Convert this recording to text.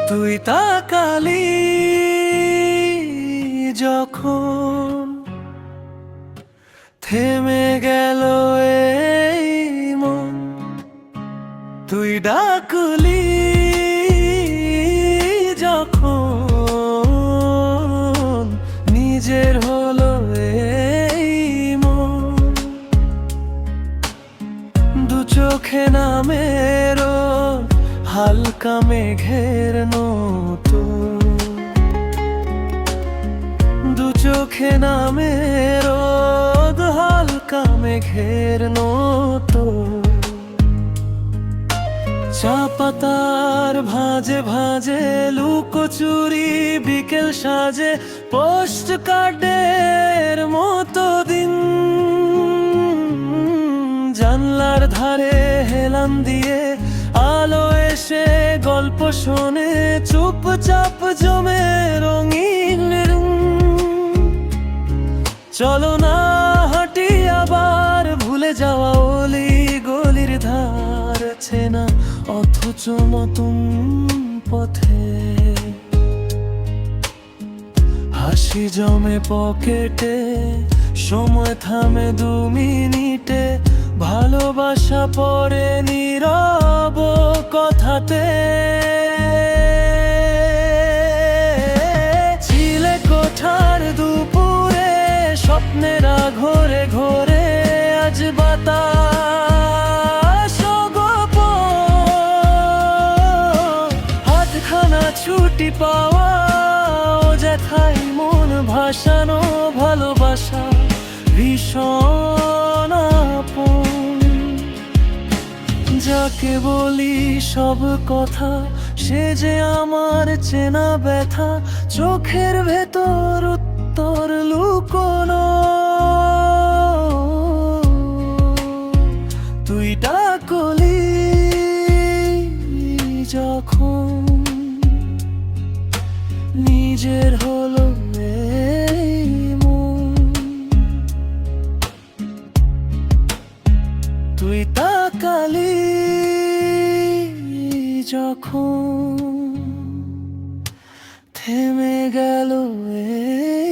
তুই তাকালি যখন, থেমে গেল এই মন। তুই ডাকলি যখন, নিজের হলো এই মন। দু চোখে নামের হালকা মেঘের নতুন, দু চোখে নামের হালকা মেঘের নতুন। চা পাতার ভাজে ভাজে লুকোচুরি বিকেল সাজে, পোস্ট কার্ডের মতো দিন। জানলার ধারে হেলান দিয়ে আলো এসে গল্প শোনে, চুপচাপ জমে রঙিন রুম। চলো না হাঁটি আবার ভুলে যাওয়া অলি গলির ধার, চেনা অথচ নতুন পথে। হাসি জমে পকেটে, সময় থামে 2 মিনিটে, ভালোবাসা পড়ে নীরব কথাতে। চিলে কোঠার দুপুরে স্বপ্নেরা ঘোরে ঘোরে, আজ বাতাস গোপন। হাতখানা ছুটি পাওয়া যেথায় মন ভাসানো, ভালোবাসা ভীষণ আপন। যাকে বলি সব কথা, সে যে আমার চেনা ব্যথা, চোখের ভেতর উত্তর লুকোনো। তুই ডাকলি যখন, নিজের হলো এই মন। তুই তাকালি যখন, থেমে গেল এই